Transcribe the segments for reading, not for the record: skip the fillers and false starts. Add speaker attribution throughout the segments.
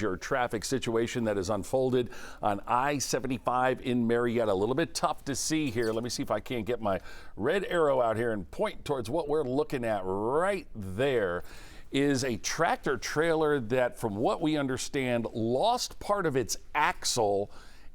Speaker 1: Your traffic situation that has unfolded on I-75 in Marietta. A little bit tough to see here. Let me see if I can't get my red arrow out here and point towards what we're looking at. Right there is a tractor trailer that, from what we understand, lost part of its axle,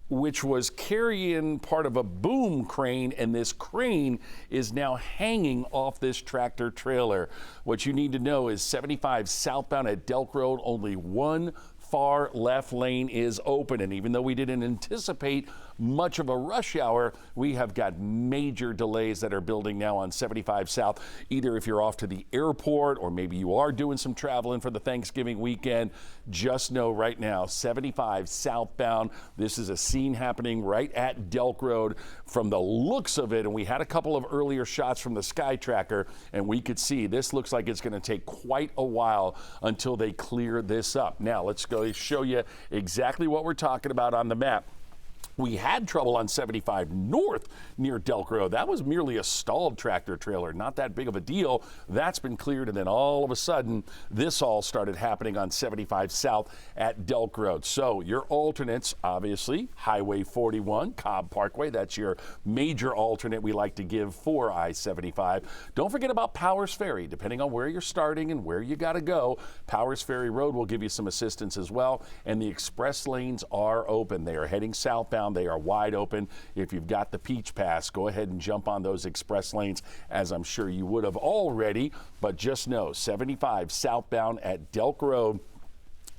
Speaker 1: which was carrying part of a boom crane, and this crane is now hanging off this tractor trailer. What you need to know is 75 southbound at Delk Road, only one far left lane is open, and even though we didn't anticipate much of a rush hour, we have got major delays that are building now on 75 South. Either if you're off to the airport or maybe you are doing some traveling for the Thanksgiving weekend, just know right now 75 southbound, this is a scene happening right at Delk Road. From the looks of it, and we had a couple of earlier shots from the Sky Tracker, and we could see this looks like it's going to take quite a while until they clear this up. Now let's go show you exactly what we're talking about on the map. We had trouble on 75 North near Delk Road. That was merely a stalled tractor trailer, not that big of a deal. That's been cleared, and then all of a sudden, this all started happening on 75 South at Delk Road. So your alternates, obviously, Highway 41, Cobb Parkway. That's your major alternate we like to give for I-75. Don't forget about Powers Ferry. Depending on where you're starting and where you got to go, Powers Ferry Road will give you some assistance as well, and the express lanes are open. They are heading southbound. They are wide open. If you've got the Peach Pass, go ahead and jump on those express lanes, as I'm sure you would have already. But just know 75 southbound at Delk Road.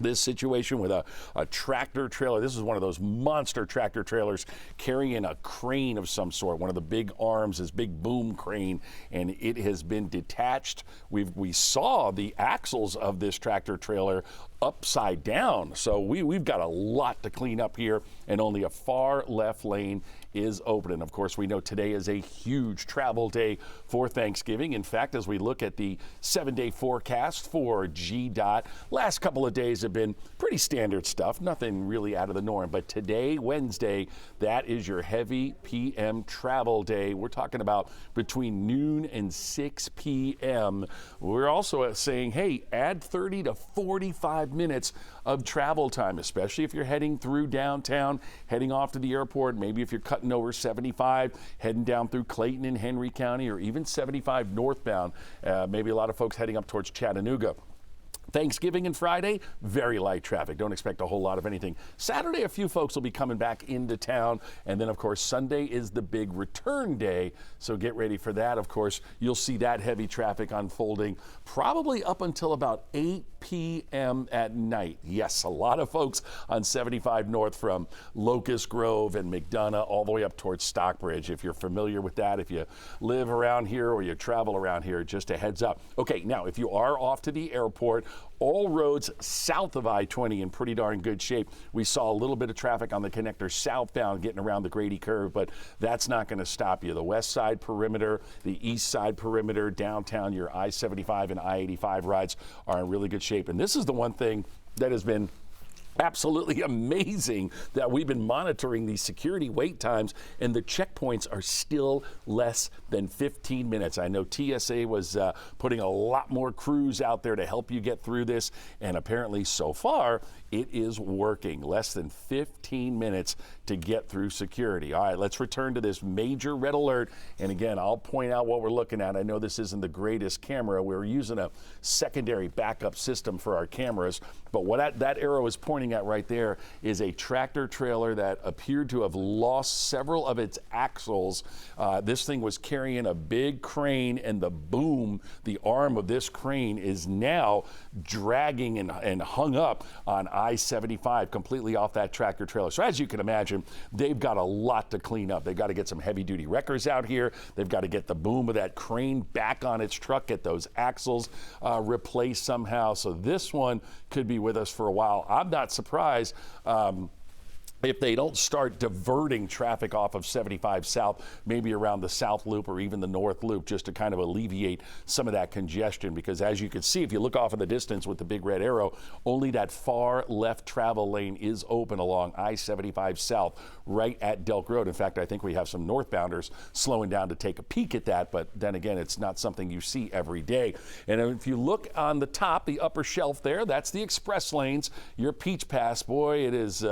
Speaker 1: This situation with a tractor trailer. This is one of those monster tractor trailers carrying a crane of some sort. One of the big arms, this big boom crane, and it has been detached. We saw the axles of this tractor trailer upside down. So we've got a lot to clean up here, and only a far left lane is open. And of course, we know today is a huge travel day for Thanksgiving. In fact, as we look at the 7-day forecast for GDOT, last couple of days have been pretty standard stuff, nothing really out of the norm. But today, Wednesday, that is your heavy PM travel day. We're talking about between noon and 6 p.m. We're also saying, hey, add 30 to 45 minutes of travel time, especially if you're heading through downtown, heading off to the airport, maybe if you're cutting over 75, heading down through Clayton and Henry County, or even 75 northbound, maybe a lot of folks heading up towards Chattanooga. Thanksgiving and Friday, very light traffic. Don't expect a whole lot of anything. Saturday, a few folks will be coming back into town. And then, of course, Sunday is the big return day. So get ready for that. Of course, you'll see that heavy traffic unfolding probably up until about 8 p.m. at night. Yes, a lot of folks on 75 North from Locust Grove and McDonough all the way up towards Stockbridge. If you're familiar with that, if you live around here or you travel around here, just a heads up. Okay, now, if you are off to the airport, all roads south of I-20 in pretty darn good shape. We saw a little bit of traffic on the connector southbound getting around the Grady curve, but that's not going to stop you. The west side perimeter, the east side perimeter, downtown, your I-75 and I-85 rides are in really good shape. And this is the one thing that has been absolutely amazing, that we've been monitoring these security wait times, and the checkpoints are still less than 15 minutes. I know TSA was putting a lot more crews out there to help you get through this, and apparently so far it is working. Less than 15 minutes to get through security. All right, let's return to this major red alert. And again, I'll point out what we're looking at. I know this isn't the greatest camera. We're using a secondary backup system for our cameras, but what that arrow is pointing at right there is a tractor trailer that appeared to have lost several of its axles. This thing was carrying a big crane, and the boom, the arm of this crane, is now dragging and hung up on I-75, completely off that tractor trailer. So as you can imagine, they've got a lot to clean up. They've got to get some heavy duty wreckers out here. They've got to get the boom of that crane back on its truck, get those axles replaced somehow. So this one could be with us for a while. I'm not surprised. if they don't start diverting traffic off of 75 South, maybe around the South Loop or even the North Loop, just to kind of alleviate some of that congestion. Because as you can see, if you look off in the distance with the big red arrow, only that far left travel lane is open along I-75 South right at Delk Road. In fact, I think we have some northbounders slowing down to take a peek at that, but then again, it's not something you see every day. And if you look on the top, the upper shelf there, that's the express lanes, your Peach Pass. Boy, it is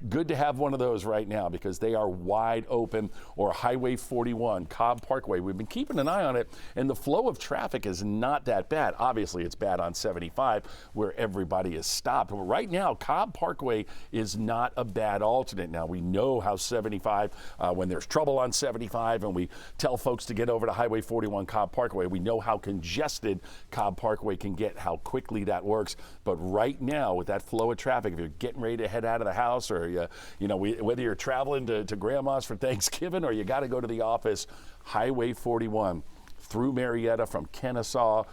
Speaker 1: good to have one of those right now because they are wide open. Or Highway 41, Cobb Parkway. We've been keeping an eye on it, and the flow of traffic is not that bad. Obviously, it's bad on 75 where everybody is stopped. But right now, Cobb Parkway is not a bad alternate. Now, we know how 75, when there's trouble on 75 and we tell folks to get over to Highway 41, Cobb Parkway, we know how congested Cobb Parkway can get, how quickly that works. But right now, with that flow of traffic, if you're getting ready to head out of the house, or whether you're traveling to Grandma's for Thanksgiving or you got to go to the office, Highway 41 through Marietta from Kennesaw,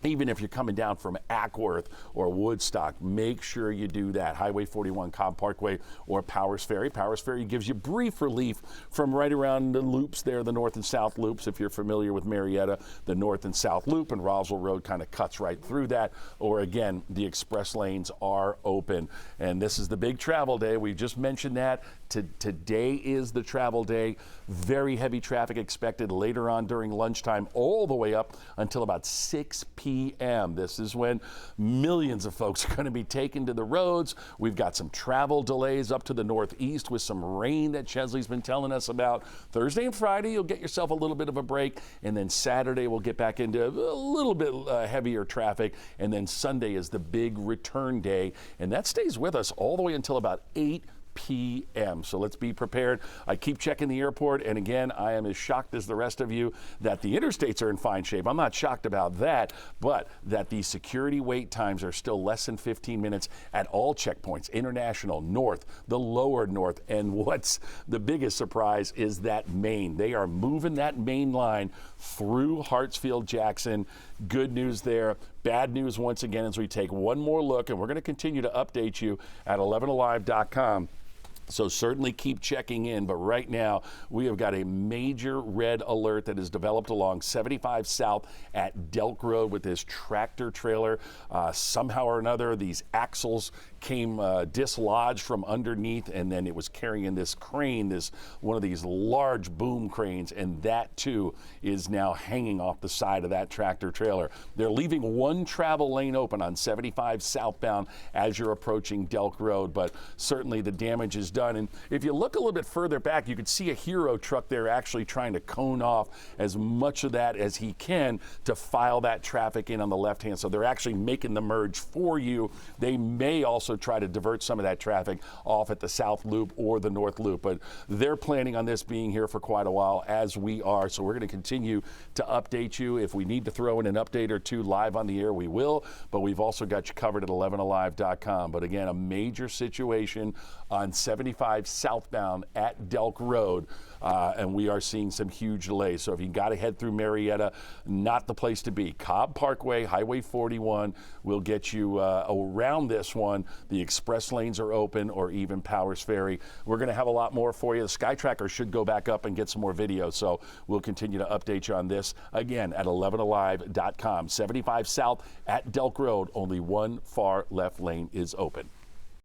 Speaker 1: even if you're coming down from Ackworth or Woodstock, make sure you do that. Highway 41, Cobb Parkway, or Powers Ferry. Powers Ferry gives you brief relief from right around the loops there, the north and south loops. If you're familiar with Marietta, the north and south loop, and Roswell Road kind of cuts right through that. Or again, the express lanes are open. And this is the big travel day. We just mentioned that. Today is the travel day. Very heavy traffic expected later on during lunchtime, all the way up until about 6 p.m. This is when millions of folks are going to be taken to the roads. We've got some travel delays up to the northeast with some rain that Chesley's been telling us about. Thursday and Friday, you'll get yourself a little bit of a break. And then Saturday, we'll get back into a little bit heavier traffic. And then Sunday is the big return day. And that stays with us all the way until about 8 p.m. So let's be prepared. I keep checking the airport, and again, I am as shocked as the rest of you that the interstates are in fine shape. I'm not shocked about that, but that the security wait times are still less than 15 minutes at all checkpoints, international, north, the lower north, and what's the biggest surprise is that Main. They are moving that main line through Hartsfield-Jackson. Good news there. Bad news once again as we take one more look, and we're going to continue to update you at 11alive.com. So certainly keep checking in, but right now we have got a major red alert that is developed along 75 South at Delk Road with this tractor trailer. Somehow or another, these axles came dislodged from underneath, and then it was carrying this crane, one of these large boom cranes, and that too is now hanging off the side of that tractor trailer. They're leaving one travel lane open on 75 southbound as you're approaching Delk Road, but certainly the damage is done. And if you look a little bit further back, you could see a Hero truck there actually trying to cone off as much of that as he can to file that traffic in on the left hand. So they're actually making the merge for you. They may also try to divert some of that traffic off at the South Loop or the North Loop, but they're planning on this being here for quite a while, as we are. So we're going to continue to update you. If we need to throw in an update or two live on the air, we will, but we've also got you covered at 11alive.com. But again, a major situation on 75 southbound at Delk Road, and we are seeing some huge delays. So if you got to head through Marietta, not the place to be. Cobb Parkway, Highway 41 will get you around this one. The express lanes are open, or even Powers Ferry. We're going to have a lot more for you. The Sky Tracker should go back up and get some more video, so we'll continue to update you on this again at 11alive.com. 75 South at Delk Road, only one far left lane is open.